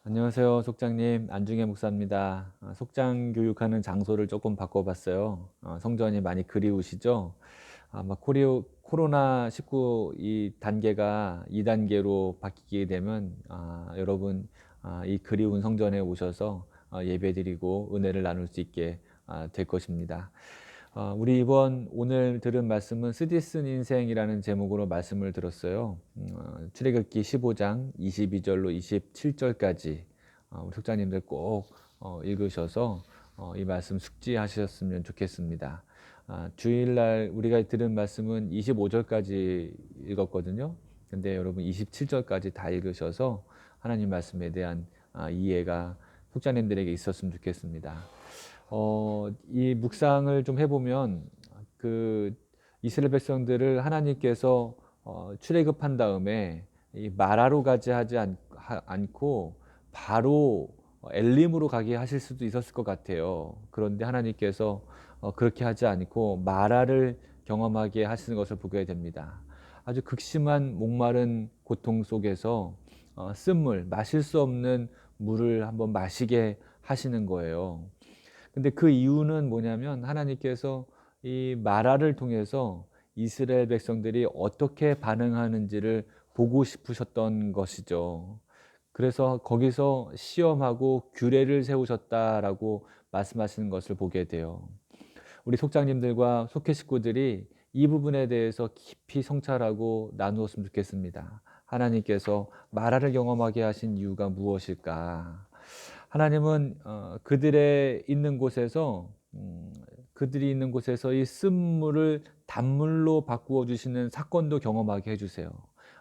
안녕하세요, 속장님. 안중에 목사입니다. 속장 교육하는 장소를 조금 바꿔봤어요. 성전이 많이 그리우시죠? 아마 코로나19 이 단계가 2단계로 바뀌게 되면 여러분 이 그리운 성전에 오셔서 예배드리고 은혜를 나눌 수 있게 될 것입니다. 우리 오늘 들은 말씀은 쓰디쓴 인생이라는 제목으로 말씀을 들었어요. 출애굽기 15장 22절로 27절까지 우리 속자님들 꼭 읽으셔서 이 말씀 숙지하셨으면 좋겠습니다. 주일날 우리가 들은 말씀은 25절까지 읽었거든요. 근데 여러분 27절까지 다 읽으셔서 하나님 말씀에 대한 이해가 속자님들에게 있었으면 좋겠습니다. 이 묵상을 좀 해보면 그 이스라엘 백성들을 하나님께서 출애굽한 다음에 이 마라로 가지 않고 바로 엘림으로 가게 하실 수도 있었을 것 같아요. 그런데 하나님께서 그렇게 하지 않고 마라를 경험하게 하시는 것을 보게 됩니다. 아주 극심한 목마른 고통 속에서 쓴물, 마실 수 없는 물을 한번 마시게 하시는 거예요. 근데 그 이유는 뭐냐면 하나님께서 이 마라를 통해서 이스라엘 백성들이 어떻게 반응하는지를 보고 싶으셨던 것이죠. 그래서 거기서 시험하고 규례를 세우셨다라고 말씀하시는 것을 보게 돼요. 우리 속장님들과 속회 식구들이 이 부분에 대해서 깊이 성찰하고 나누었으면 좋겠습니다. 하나님께서 마라를 경험하게 하신 이유가 무엇일까? 하나님은 그들이 있는 곳에서 이 쓴물을 단물로 바꾸어 주시는 사건도 경험하게 해주세요.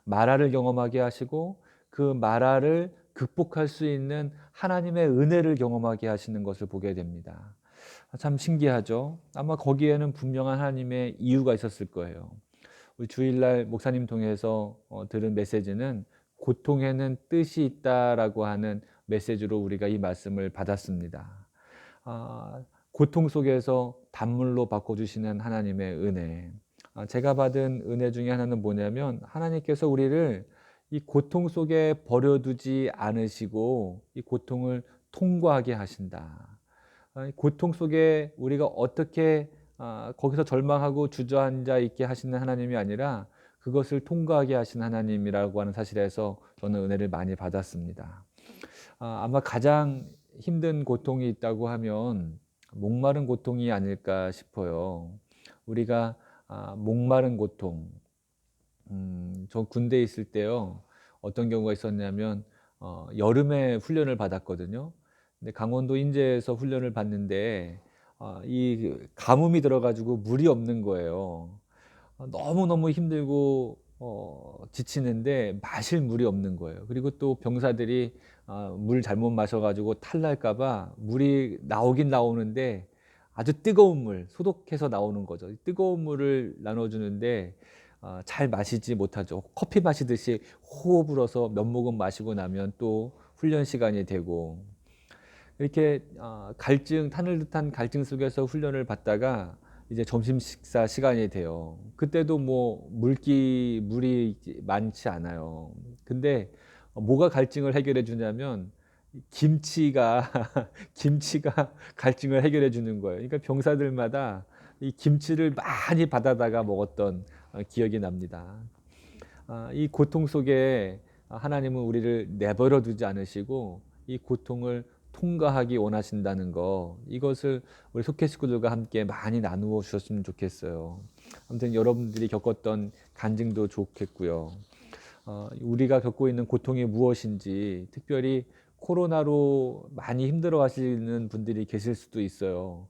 마라를 경험하게 하시고 그 마라를 극복할 수 있는 하나님의 은혜를 경험하게 하시는 것을 보게 됩니다. 참 신기하죠. 아마 거기에는 분명한 하나님의 이유가 있었을 거예요. 우리 주일날 목사님 통해서 들은 메시지는 고통에는 뜻이 있다라고 하는 메시지로 우리가 이 말씀을 받았습니다. 고통 속에서 단물로 바꿔주시는 하나님의 은혜. 제가 받은 은혜 중에 하나는 뭐냐면 하나님께서 우리를 이 고통 속에 버려두지 않으시고 이 고통을 통과하게 하신다. 고통 속에 우리가 어떻게 거기서 절망하고 주저앉아 있게 하시는 하나님이 아니라 그것을 통과하게 하신 하나님이라고 하는 사실에서 저는 은혜를 많이 받았습니다. 아마 가장 힘든 고통이 있다고 하면 목마른 고통이 아닐까 싶어요. 우리가 목마른 고통, 저 군대에 있을 때요. 어떤 경우가 있었냐면 여름에 훈련을 받았거든요. 근데 강원도 인제에서 훈련을 받는데 이 가뭄이 들어가지고 물이 없는 거예요. 너무너무 힘들고 지치는데 마실 물이 없는 거예요. 그리고 또 병사들이 물 잘못 마셔가지고 탈날까 봐 물이 나오긴 나오는데 아주 뜨거운 물, 소독해서 나오는 거죠. 뜨거운 물을 나눠주는데 잘 마시지 못하죠. 커피 마시듯이 호흡 불어서 몇 모금 마시고 나면 또 훈련 시간이 되고 이렇게 타늘 듯한 갈증 속에서 훈련을 받다가 이제 점심 식사 시간이 돼요. 그때도 뭐 물이 많지 않아요. 근데 뭐가 갈증을 해결해 주냐면 김치가 김치가 갈증을 해결해 주는 거예요. 그러니까 병사들마다 이 김치를 많이 받아다가 먹었던 기억이 납니다. 이 고통 속에 하나님은 우리를 내버려 두지 않으시고 이 고통을 통과하기 원하신다는 거, 이것을 우리 속해 식구들과 함께 많이 나누어 주셨으면 좋겠어요. 아무튼 여러분들이 겪었던 간증도 좋겠고요. 우리가 겪고 있는 고통이 무엇인지, 특별히 코로나로 많이 힘들어 하시는 분들이 계실 수도 있어요.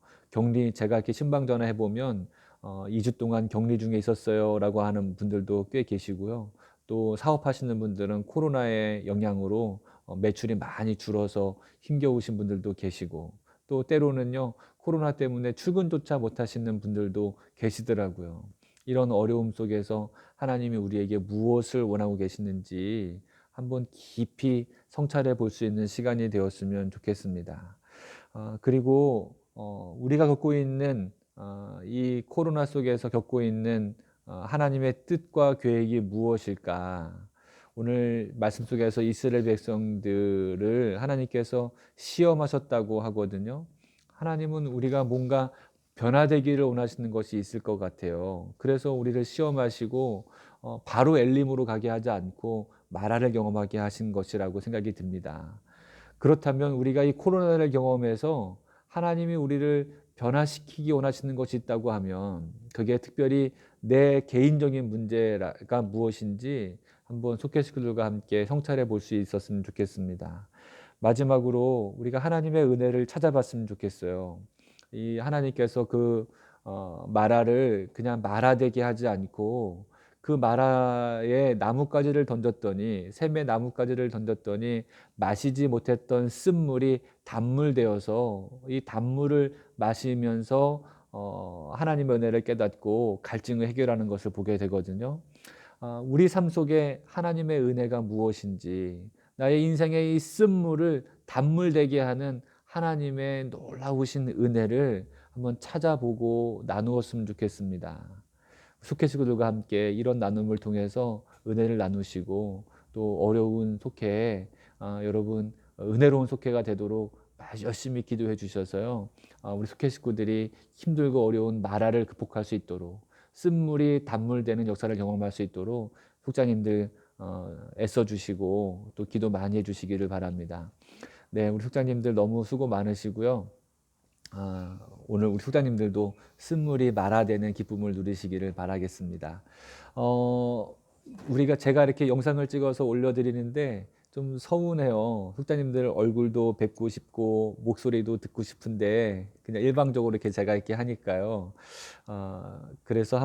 제가 이렇게 신방 전화해 보면 2주 동안 격리 중에 있었어요 라고 하는 분들도 꽤 계시고요. 또 사업하시는 분들은 코로나의 영향으로 매출이 많이 줄어서 힘겨우신 분들도 계시고, 또 때로는요 코로나 때문에 출근조차 못 하시는 분들도 계시더라고요. 이런 어려움 속에서 하나님이 우리에게 무엇을 원하고 계시는지 한번 깊이 성찰해 볼 수 있는 시간이 되었으면 좋겠습니다. 그리고 우리가 겪고 있는 이 코로나 속에서 겪고 있는 하나님의 뜻과 계획이 무엇일까? 오늘 말씀 속에서 이스라엘 백성들을 하나님께서 시험하셨다고 하거든요. 하나님은 우리가 뭔가 변화되기를 원하시는 것이 있을 것 같아요. 그래서 우리를 시험하시고 바로 엘림으로 가게 하지 않고 마라를 경험하게 하신 것이라고 생각이 듭니다. 그렇다면 우리가 이 코로나를 경험해서 하나님이 우리를 변화시키기 원하시는 것이 있다고 하면 그게 특별히 내 개인적인 문제가 무엇인지 한번 속해 식구들과 함께 성찰해 볼 수 있었으면 좋겠습니다. 마지막으로 우리가 하나님의 은혜를 찾아봤으면 좋겠어요. 이 하나님께서 마라를 그냥 마라되게 하지 않고 그 마라에 나뭇가지를 던졌더니 샘에 나뭇가지를 던졌더니 마시지 못했던 쓴물이 단물 되어서 이 단물을 마시면서 하나님의 은혜를 깨닫고 갈증을 해결하는 것을 보게 되거든요. 우리 삶 속에 하나님의 은혜가 무엇인지, 나의 인생의 이 쓴물을 단물 되게 하는 하나님의 놀라우신 은혜를 한번 찾아보고 나누었으면 좋겠습니다. 속회 식구들과 함께 이런 나눔을 통해서 은혜를 나누시고 또 어려운 속회에 여러분 은혜로운 속회가 되도록 열심히 기도해 주셔서요. 우리 속회 식구들이 힘들고 어려운 마라를 극복할 수 있도록 쓴물이 단물되는 역사를 경험할 수 있도록 속장님들 애써 주시고 또 기도 많이 해 주시기를 바랍니다. 네, 우리 속장님들 너무 수고 많으시고요. 오늘 우리 속장님들도 쓴물이 말아되는 기쁨을 누리시기를 바라겠습니다. 어, 제가 이렇게 영상을 찍어서 올려드리는데 좀 서운해요. 속장님들 얼굴도 뵙고 싶고 목소리도 듣고 싶은데 그냥 일방적으로 이렇게 제가 이렇게 하니까요. 그래서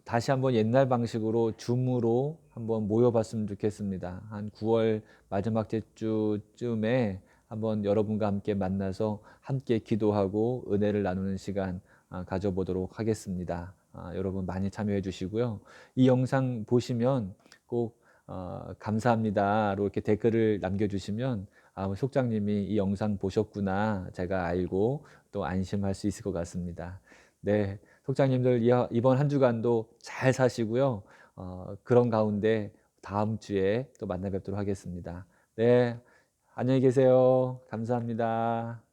다시 한번 옛날 방식으로 줌으로 한번 모여봤으면 좋겠습니다. 한 9월 마지막 주쯤에 한번 여러분과 함께 만나서 함께 기도하고 은혜를 나누는 시간 가져보도록 하겠습니다. 여러분 많이 참여해 주시고요. 이 영상 보시면 꼭 감사합니다로 이렇게 댓글을 남겨주시면 우리 속장님이 이 영상 보셨구나 제가 알고 또 안심할 수 있을 것 같습니다. 네, 속장님들 이번 한 주간도 잘 사시고요. 그런 가운데 다음 주에 또 만나 뵙도록 하겠습니다. 네, 안녕히 계세요. 감사합니다.